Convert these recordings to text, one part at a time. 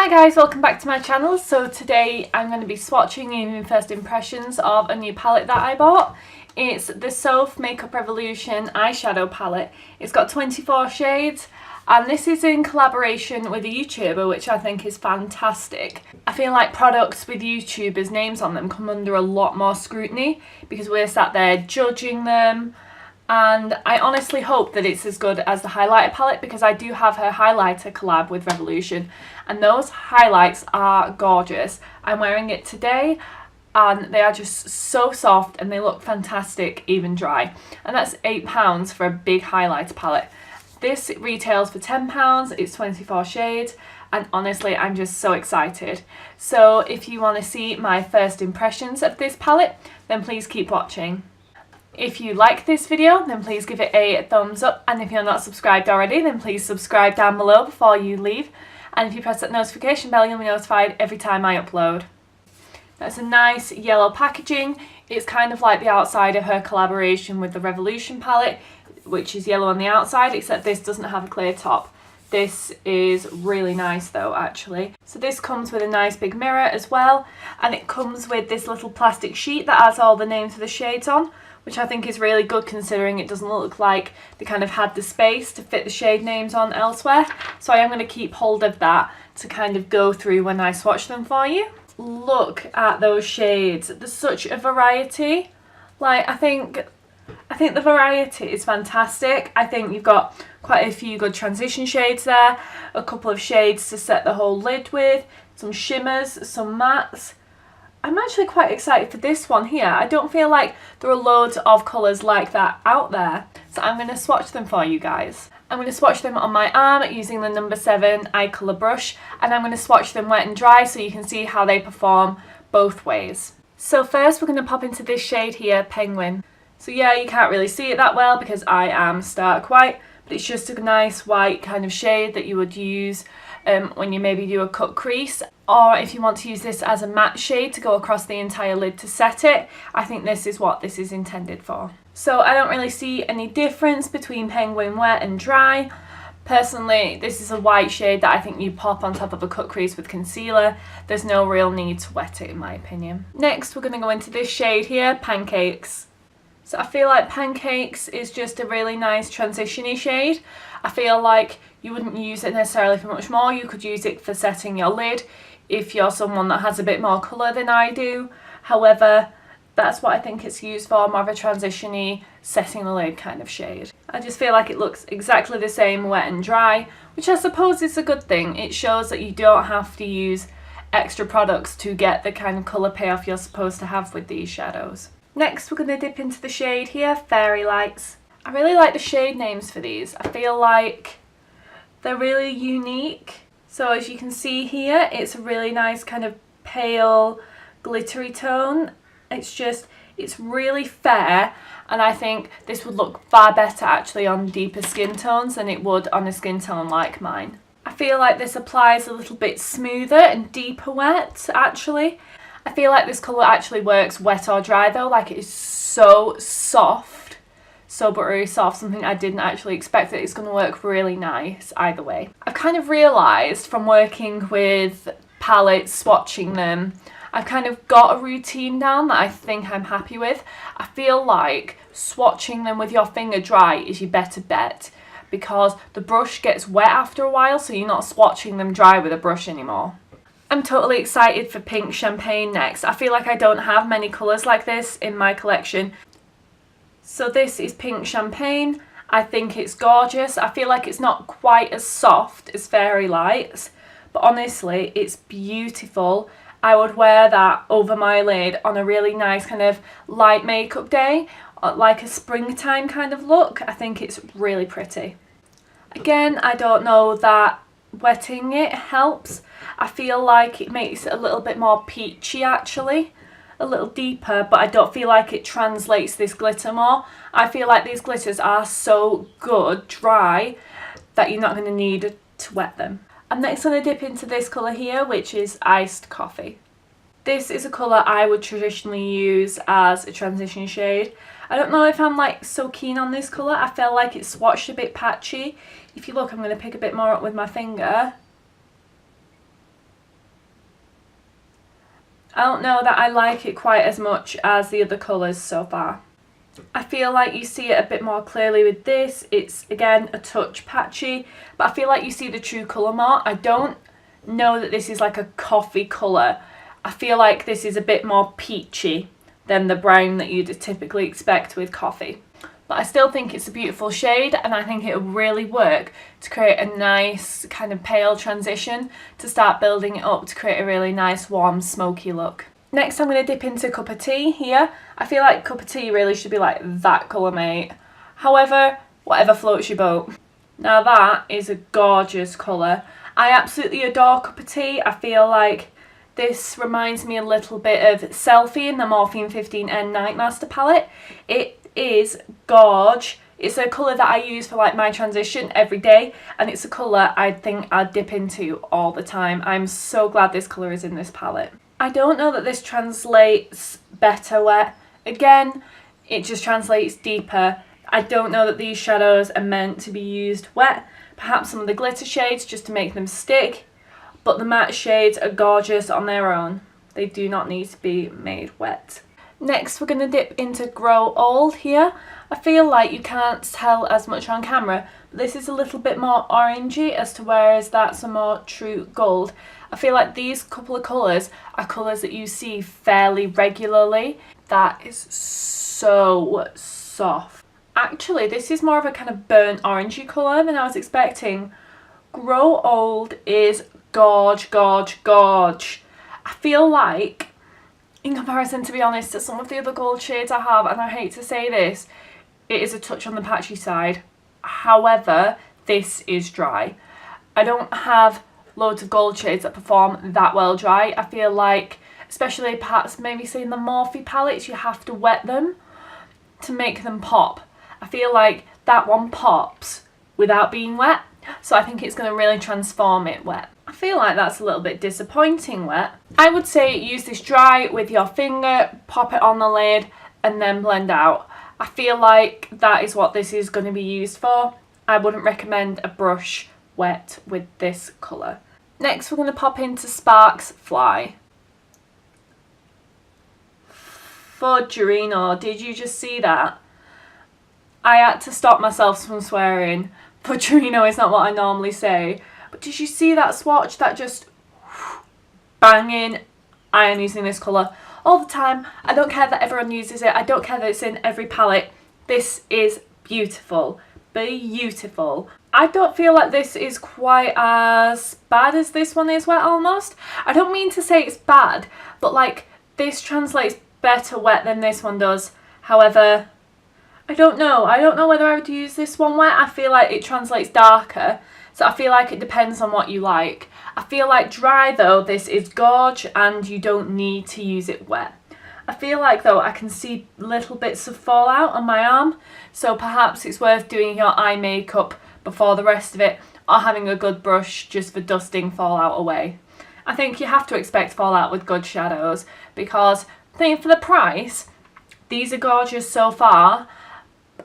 Hi guys, welcome back to my channel. So today I'm going to be swatching in first impressions of a new palette that I bought. It's the Soph Makeup Revolution eyeshadow palette. It's got 24 shades and this is in collaboration with a YouTuber, which I think is fantastic. I feel like products with YouTubers' names on them come under a lot more scrutiny because we're sat there judging them. And I honestly hope that it's as good as the highlighter palette because I do have her highlighter collab with Revolution and those highlights are gorgeous. I'm wearing it today and they are just so soft and they look fantastic even dry. And that's £8 for a big highlighter palette. This retails for £10, it's 24 shades and honestly I'm just so excited. So if you want to see my first impressions of this palette then please keep watching. If you like this video, then please give it a thumbs up, and if you're not subscribed already, then please subscribe down below before you leave, and if you press that notification bell, you'll be notified every time I upload. That's a nice yellow packaging. It's kind of like the outside of her collaboration with the Revolution palette, which is yellow on the outside, except this doesn't have a clear top. This is really nice though, actually. So this comes with a nice big mirror as well, and it comes with this little plastic sheet that has all the names of the shades on, which I think is really good considering it doesn't look like they kind of had the space to fit the shade names on elsewhere. So I am going to keep hold of that to kind of go through when I swatch them for you. Look at those shades. There's such a variety. Like, I think the variety is fantastic. I think you've got quite a few good transition shades there, a couple of shades to set the whole lid with, some shimmers, some mattes. I'm actually quite excited for this one here. I don't feel like there are loads of colours like that out there. So I'm going to swatch them for you guys. I'm going to swatch them on my arm using the number 7 eye colour brush. And I'm going to swatch them wet and dry so you can see how they perform both ways. So first we're going to pop into this shade here, Penguin. So yeah, you can't really see it that well because I am stark white. But it's just a nice white kind of shade that you would use when you maybe do a cut crease, or if you want to use this as a matte shade to go across the entire lid to set it. I think this is what this is intended for. So I don't really see any difference between Penguin wet and dry. Personally, this is a white shade that I think you pop on top of a cut crease with concealer. There's no real need to wet it in my opinion. Next we're going to go into this shade here, Pancakes. So I feel like Pancakes is just a really nice transition-y shade. I feel like you wouldn't use it necessarily for much more. You could use it for setting your lid if you're someone that has a bit more colour than I do. However, that's what I think it's used for, more of a transition-y, setting the lid kind of shade. I just feel like it looks exactly the same wet and dry, which I suppose is a good thing. It shows that you don't have to use extra products to get the kind of colour payoff you're supposed to have with these shadows. Next, we're going to dip into the shade here, Fairy Lights. I really like the shade names for these. I feel like they're really unique. So as you can see here, it's a really nice kind of pale, glittery tone. It's really fair, and I think this would look far better actually on deeper skin tones than it would on a skin tone like mine. I feel like this applies a little bit smoother and deeper wet, actually. I feel like this colour actually works wet or dry though, like it is so soft, so buttery soft, something I didn't actually expect that it's going to work really nice either way. I've kind of realised from working with palettes, swatching them, I've kind of got a routine down that I think I'm happy with. I feel like swatching them with your finger dry is your better bet because the brush gets wet after a while, so you're not swatching them dry with a brush anymore. I'm totally excited for Pink Champagne next. I feel like I don't have many colours like this in my collection. So this is Pink Champagne. I think it's gorgeous. I feel like it's not quite as soft as Fairy Lights, but honestly, it's beautiful. I would wear that over my lid on a really nice kind of light makeup day, like a springtime kind of look. I think it's really pretty. Again, I don't know that wetting it helps. I feel like it makes it a little bit more peachy actually, a little deeper, but I don't feel like it translates this glitter more. I feel like these glitters are so good dry that you're not going to need to wet them. I'm next going to dip into this colour here, which is Iced Coffee. This is a colour I would traditionally use as a transition shade. I don't know if I'm like so keen on this colour. I feel like it's swatched a bit patchy. If you look, I'm going to pick a bit more up with my finger. I don't know that I like it quite as much as the other colours so far. I feel like you see it a bit more clearly with this. It's again a touch patchy, but I feel like you see the true colour more. I don't know that this is like a coffee colour. I feel like this is a bit more peachy than the brown that you'd typically expect with coffee. But I still think it's a beautiful shade, and I think it'll really work to create a nice kind of pale transition to start building it up to create a really nice warm smoky look. Next I'm going to dip into Cup of Tea here. I feel like Cup of Tea really should be like that colour, mate. However, whatever floats your boat. Now that is a gorgeous colour. I absolutely adore Cup of Tea. I feel like this reminds me a little bit of Selfie in the Morphine 15N Nightmaster palette. It is gorge. It's a colour that I use for like my transition every day, and it's a colour I think I'd dip into all the time. I'm so glad this colour is in this palette. I don't know that this translates better wet. Again, it just translates deeper. I don't know that these shadows are meant to be used wet. Perhaps some of the glitter shades just to make them stick, but the matte shades are gorgeous on their own. They do not need to be made wet. Next we're going to dip into Grow Old here. I feel like you can't tell as much on camera, but this is a little bit more orangey as to whereas that's a more true gold. I feel like these couple of colours are colours that you see fairly regularly. That is so soft. Actually, this is more of a kind of burnt orangey colour than I was expecting. Grow Old is gorge, gorge, gorge. I feel like, in comparison, to be honest, to some of the other gold shades I have, and I hate to say this, it is a touch on the patchy side. However, this is dry. I don't have loads of gold shades that perform that well dry. I feel like, especially perhaps maybe say in the Morphe palettes, you have to wet them to make them pop. I feel like that one pops without being wet, so I think it's going to really transform it wet. I feel like that's a little bit disappointing wet. I would say use this dry with your finger, pop it on the lid, and then blend out. I feel like that is what this is going to be used for. I wouldn't recommend a brush wet with this colour. Next we're going to pop into Sparks Fly. Fudgerino, did you just see that? I had to stop myself from swearing. Fudgerino is not what I normally say. But did you see that swatch? That just banging. I am using this colour all the time. I don't care that everyone uses it. I don't care that it's in every palette. This is beautiful. Beautiful. I don't feel like this is quite as bad as this one is wet almost. I don't mean to say it's bad, but like this translates better wet than this one does. However, I don't know. I don't know whether I would use this one wet. I feel like it translates darker. So I feel like it depends on what you like. I feel like dry though, this is gorge and you don't need to use it wet. I feel like though I can see little bits of fallout on my arm, so perhaps it's worth doing your eye makeup before the rest of it, or having a good brush just for dusting fallout away. I think you have to expect fallout with good shadows, because I think for the price, these are gorgeous so far,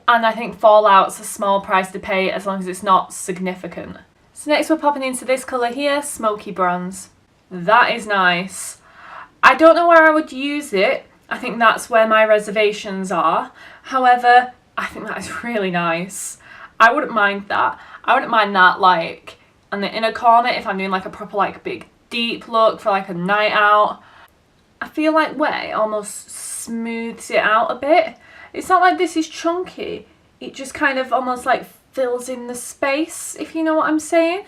and I think fallout's a small price to pay as long as it's not significant. So next we're popping into this colour here, Smoky Bronze. That is nice. I don't know where I would use it. I think that's where my reservations are. However, I think that is really nice. I wouldn't mind that. I wouldn't mind that like on the inner corner if I'm doing like a proper like big deep look for like a night out. I feel like wet, it almost smooths it out a bit. It's not like this is chunky. It just kind of almost like fills in the space, if you know what I'm saying.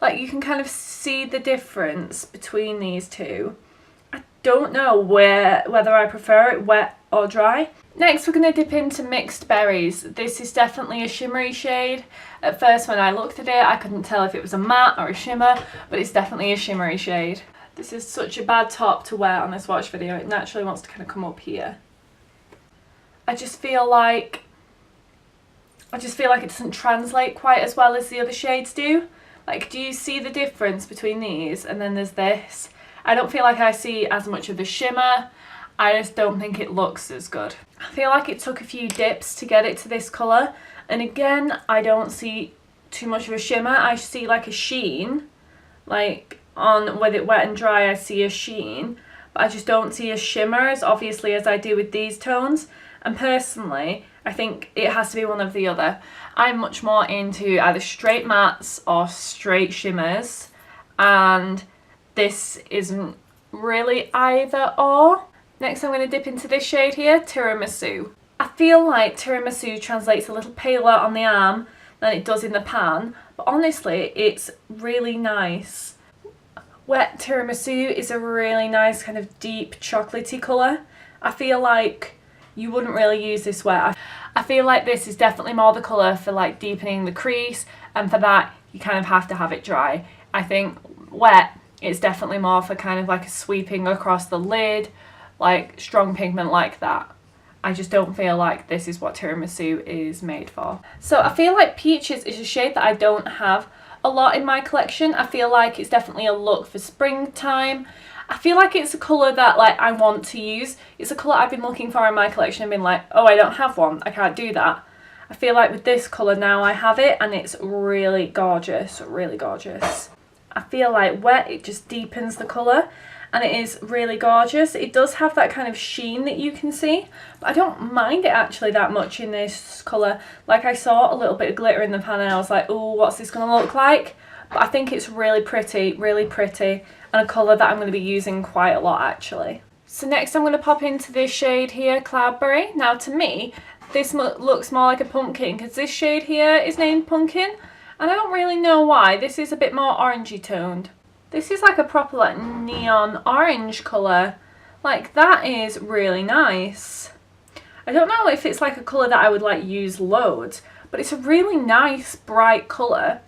Like you can kind of see the difference between these two. I don't know whether I prefer it wet or dry. Next we're going to dip into Mixed Berries. This is definitely a shimmery shade. At first when I looked at it I couldn't tell if it was a matte or a shimmer, but it's definitely a shimmery shade. This is such a bad top to wear on this swatch video. It naturally wants to kind of come up here. I just feel like it doesn't translate quite as well as the other shades do. Like, do you see the difference between these and then there's this? I don't feel like I see as much of the shimmer. I just don't think it looks as good. I feel like it took a few dips to get it to this colour, and again I don't see too much of a shimmer. I see like a sheen, like on with it wet and dry I see a sheen, but I just don't see a shimmer as obviously as I do with these tones. And personally, I think it has to be one of the other. I'm much more into either straight mattes or straight shimmers, and this isn't really either or. Next I'm going to dip into this shade here, Tiramisu. I feel like Tiramisu translates a little paler on the arm than it does in the pan, but honestly it's really nice. Wet Tiramisu is a really nice kind of deep chocolatey colour. I feel like you wouldn't really use this wet. I feel like this is definitely more the colour for like deepening the crease, and for that you kind of have to have it dry. I think wet is definitely more for kind of like a sweeping across the lid, like strong pigment like that. I just don't feel like this is what Tiramisu is made for. So I feel like Peaches is a shade that I don't have a lot in my collection. I feel like it's definitely a look for springtime. I feel like it's a colour that like I want to use. It's a colour I've been looking for in my collection and been like, oh, I don't have one, I can't do that. I feel like with this colour now I have it, and it's really gorgeous, really gorgeous. I feel like wet, it just deepens the colour, and it is really gorgeous. It does have that kind of sheen that you can see, but I don't mind it actually that much in this colour. Like I saw a little bit of glitter in the pan and I was like, oh, what's this going to look like? But I think it's really pretty, and a colour that I'm going to be using quite a lot actually. So next I'm going to pop into this shade here, Cloudberry. Now to me, this looks more like a pumpkin because this shade here is named Pumpkin, and I don't really know why. This is a bit more orangey toned. This is like a proper like neon orange colour. Like that is really nice. I don't know if it's like a colour that I would like use loads, but it's a really nice bright colour.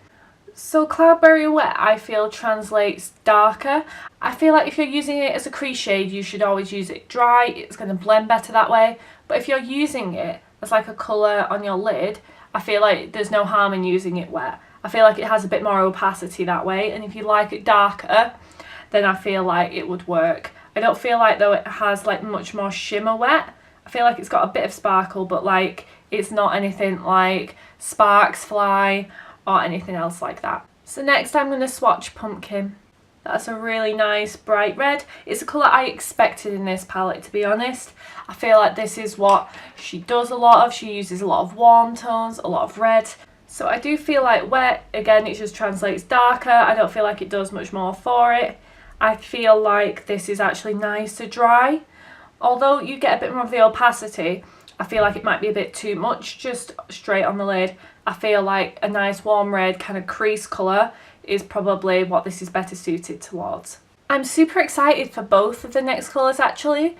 So Cloudberry Wet I feel translates darker. I feel like if you're using it as a crease shade you should always use it dry, it's going to blend better that way. But if you're using it as like a colour on your lid, I feel like there's no harm in using it wet. I feel like it has a bit more opacity that way, and if you like it darker then I feel like it would work. I don't feel like though it has like much more shimmer wet. I feel like it's got a bit of sparkle, but like it's not anything like Sparks Fly or anything else like that. So next I'm going to swatch Pumpkin. That's a really nice bright red. It's a colour I expected in this palette, to be honest. I feel like this is what she does a lot of. She uses a lot of warm tones, a lot of red. So I do feel like wet, again, it just translates darker. I don't feel like it does much more for it. I feel like this is actually nice to dry. Although you get a bit more of the opacity, I feel like it might be a bit too much just straight on the lid. I feel like a nice warm red kind of crease colour is probably what this is better suited towards. I'm super excited for both of the next colours actually,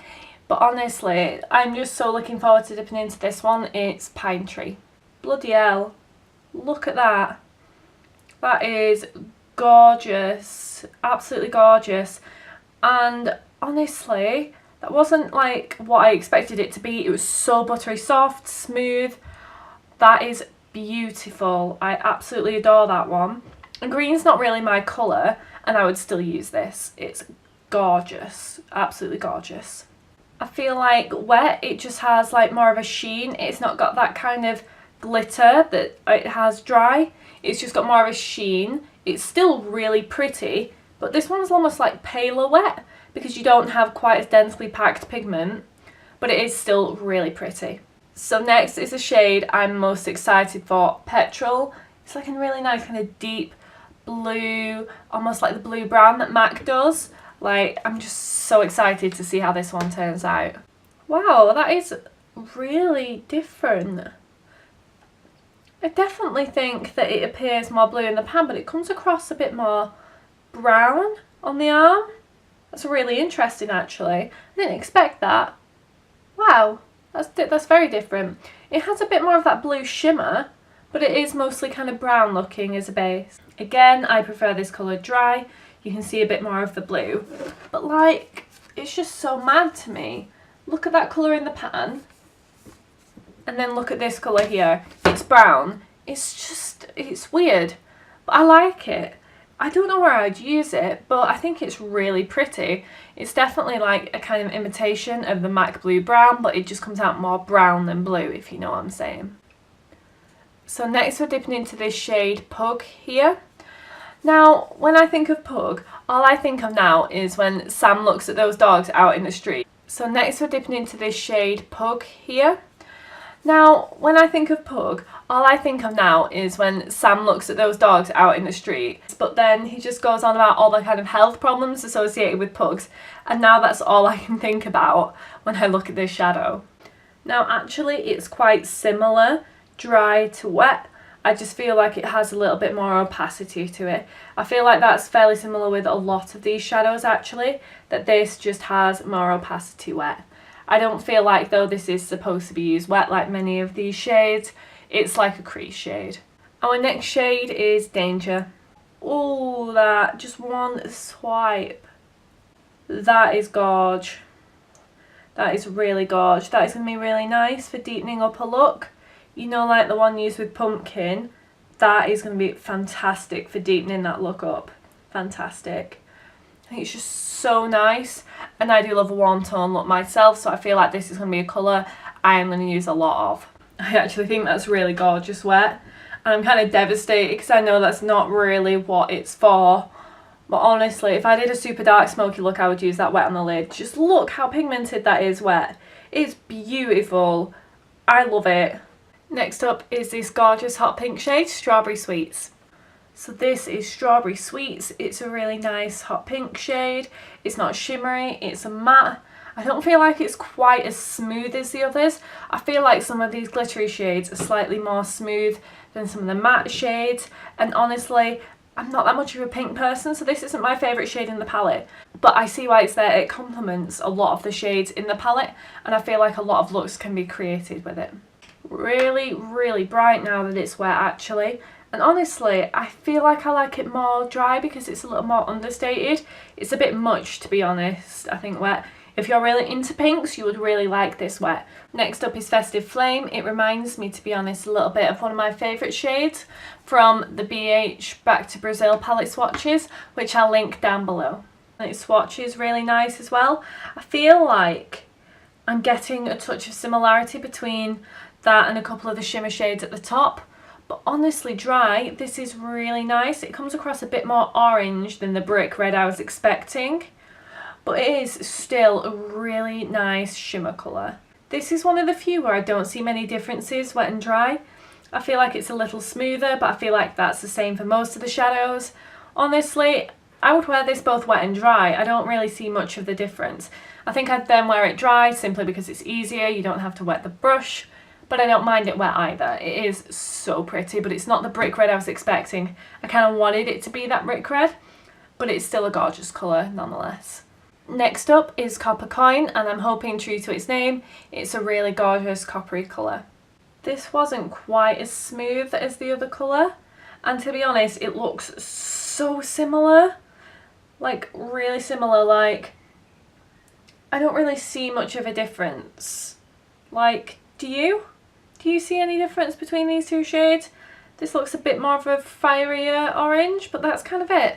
but honestly, I'm just so looking forward to dipping into this one. It's Pine Tree. Bloody hell. Look at that. That is gorgeous. Absolutely gorgeous. And honestly, that wasn't like what I expected it to be. It was so buttery soft, smooth. That is beautiful. I absolutely adore that one. And green's not really my colour, and I would still use this. It's gorgeous. Absolutely gorgeous. I feel like wet, it just has like more of a sheen. It's not got that kind of glitter that it has dry. It's just got more of a sheen. It's still really pretty, but this one's almost like paler wet because you don't have quite as densely packed pigment, but it is still really pretty. So next is a shade I'm most excited for, Petrol. It's like a really nice kind of deep blue, almost like the blue brown that MAC does. Like, I'm just so excited to see how this one turns out. Wow, that is really different. I definitely think that it appears more blue in the pan, but it comes across a bit more brown on the arm. That's really interesting actually. I didn't expect that. Wow, that's very different. It has a bit more of that blue shimmer, but it is mostly kind of brown looking as a base. Again, I prefer this colour dry. You can see a bit more of the blue. But like, it's just so mad to me. Look at that colour in the pan. And then look at this colour here. It's brown. It's weird. But I like it. I don't know where I'd use it, but I think it's really pretty. It's definitely like a kind of imitation of the MAC Blue Brown, but it just comes out more brown than blue, if you know what I'm saying. So next we're dipping into this shade Pug here. Now, when I think of Pug, All I think of now is when Sam looks at those dogs out in the street. So next we're dipping into this shade Pug here. Now, when I think of Pug, all I think of now is when Sam looks at those dogs out in the street, but then he just goes on about all the kind of health problems associated with pugs, and now that's all I can think about when I look at this shadow. Now, actually, it's quite similar, dry to wet. I just feel like it has a little bit more opacity to it. I feel like that's fairly similar with a lot of these shadows, actually, that this just has more opacity wet. I don't feel like, though, this is supposed to be used wet like many of these shades. It's like a crease shade. Our next shade is Danger. Oh, that, just one swipe. That is gorge. That is really gorge. That is going to be really nice for deepening up a look. You know, like the one used with Pumpkin. That is going to be fantastic for deepening that look up. Fantastic. I think it's just so nice, and I do love a warm tone look myself, so I feel like this is going to be a colour I am going to use a lot of. I actually think that's really gorgeous wet, and I'm kind of devastated because I know that's not really what it's for, but honestly, if I did a super dark smoky look, I would use that wet on the lid. Just look how pigmented that is wet. It's beautiful. I love it. Next up is this gorgeous hot pink shade, Strawberry Sweets. So this is Strawberry Sweets. It's a really nice hot pink shade. It's not shimmery, it's a matte. I don't feel like it's quite as smooth as the others. I feel like some of these glittery shades are slightly more smooth than some of the matte shades. And honestly, I'm not that much of a pink person, so this isn't my favourite shade in the palette. But I see why it's there. It complements a lot of the shades in the palette, and I feel like a lot of looks can be created with it. Really, really bright now that it's wet, actually. And honestly, I feel like I like it more dry because it's a little more understated. It's a bit much, to be honest, I think, wet. If you're really into pinks, you would really like this wet. Next up is Festive Flame. It reminds me, to be honest, a little bit of one of my favourite shades from the BH Back to Brazil palette swatches, which I'll link down below. And its swatch is really nice as well. I feel like I'm getting a touch of similarity between that and a couple of the shimmer shades at the top. But honestly, dry, this is really nice. It comes across a bit more orange than the brick red I was expecting, but it is still a really nice shimmer colour. This is one of the few where I don't see many differences wet and dry. I feel like it's a little smoother, but I feel like that's the same for most of the shadows. Honestly, I would wear this both wet and dry. I don't really see much of the difference. I think I'd then wear it dry simply because it's easier. You don't have to wet the brush. But I don't mind it wet either. It is so pretty, but it's not the brick red I was expecting. I kind of wanted it to be that brick red, but it's still a gorgeous colour nonetheless. Next up is Copper Coin, and I'm hoping, true to its name, it's a really gorgeous coppery colour. This wasn't quite as smooth as the other colour, and to be honest, it looks so similar. Like, really similar. Like, I don't really see much of a difference. Like, do you? Do you see any difference between these two shades? This looks a bit more of a fierier orange, but that's kind of it.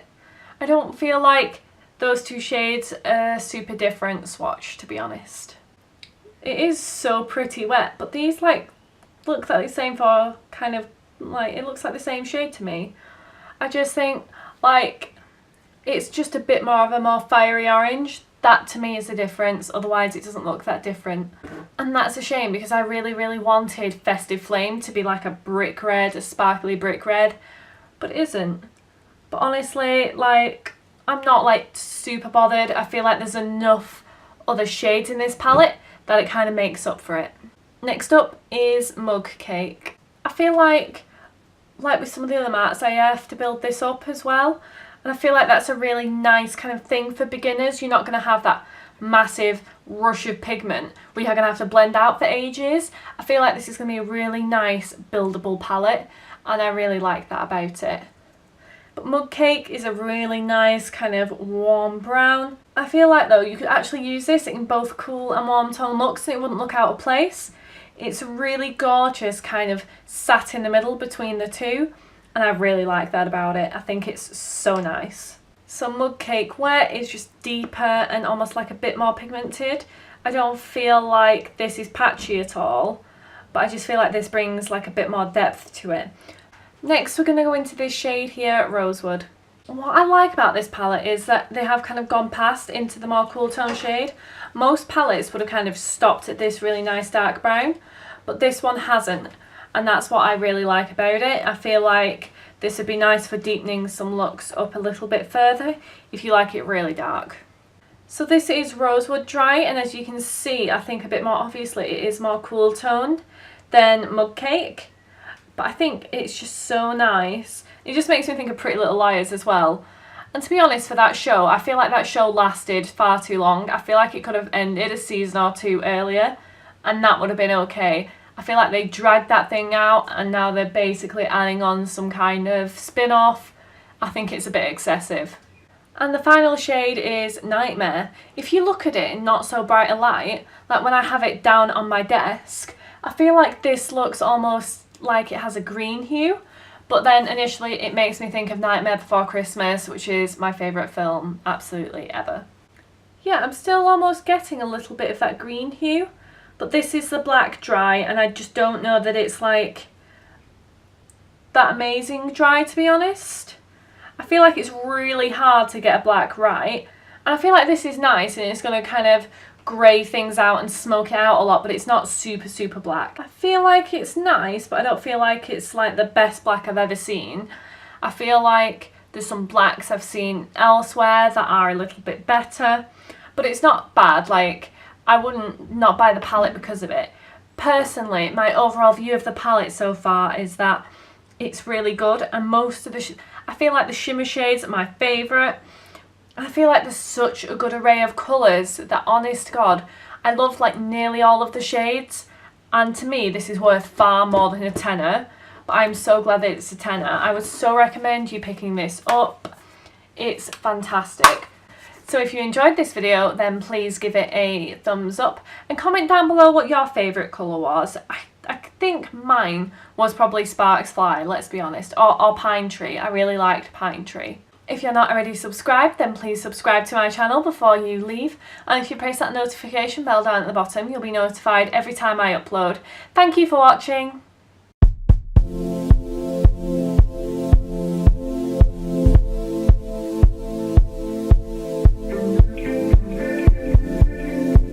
I don't feel like those two shades are super different swatch, to be honest. It is so pretty wet, but these like look like the same for kind of like, it looks like the same shade to me. I just think like it's just a bit more of a more fiery orange. That to me is the difference, otherwise it doesn't look that different. And that's a shame because I really, really wanted Festive Flame to be like a brick red, a sparkly brick red, but it isn't. But honestly, like, I'm not like super bothered. I feel like there's enough other shades in this palette that it kind of makes up for it. Next up is Mug Cake. I feel like with some of the other mattes, I have to build this up as well. And I feel like that's a really nice kind of thing for beginners. You're not going to have that massive rush of pigment where you're going to have to blend out for ages. I feel like this is going to be a really nice buildable palette, and I really like that about it. But Mug Cake is a really nice kind of warm brown. I feel like though you could actually use this in both cool and warm tone looks and it wouldn't look out of place. It's really gorgeous, kind of sat in the middle between the two. And I really like that about it. I think it's so nice. So Mug Cake Wet is just deeper and almost like a bit more pigmented. I don't feel like this is patchy at all, but I just feel like this brings like a bit more depth to it. Next we're going to go into this shade here, Rosewood. What I like about this palette is that they have kind of gone past into the more cool tone shade. Most palettes would have kind of stopped at this really nice dark brown, but this one hasn't, and that's what I really like about it. I feel like this would be nice for deepening some looks up a little bit further if you like it really dark. So this is Rosewood Dry, and as you can see, I think a bit more obviously it is more cool toned than Mug Cake, but I think it's just so nice. It just makes me think of Pretty Little Liars as well. And to be honest, for that show, I feel like that show lasted far too long. I feel like it could have ended a season or two earlier, and that would have been okay. I feel like they dragged that thing out, and now they're basically adding on some kind of spin-off. I think it's a bit excessive. And the final shade is Nightmare. If you look at it in not so bright a light, like when I have it down on my desk, I feel like this looks almost like it has a green hue. But then initially it makes me think of Nightmare Before Christmas, which is my favourite film absolutely ever. Yeah, I'm still almost getting a little bit of that green hue, but this is the black dry, and I just don't know that it's like that amazing dry, to be honest. I feel like it's really hard to get a black right, and I feel like this is nice and it's going to kind of grey things out and smoke it out a lot, but it's not super black. I feel like it's nice, but I don't feel like it's like the best black I've ever seen. I feel like there's some blacks I've seen elsewhere that are a little bit better, but it's not bad. Like, I wouldn't not buy the palette because of it. Personally, my overall view of the palette so far is that it's really good, and most of the I feel like the shimmer shades are my favourite. I feel like there's such a good array of colours that, honest to God, I love like nearly all of the shades, and to me this is worth far more than a tenner, but I'm so glad that it's a tenner. I would so recommend you picking this up. It's fantastic. So if you enjoyed this video, then please give it a thumbs up and comment down below what your favourite colour was. I think mine was probably Sparks Fly, let's be honest, or Pine Tree. I really liked Pine Tree. If you're not already subscribed, then please subscribe to my channel before you leave, and if you press that notification bell down at the bottom, you'll be notified every time I upload. Thank you for watching.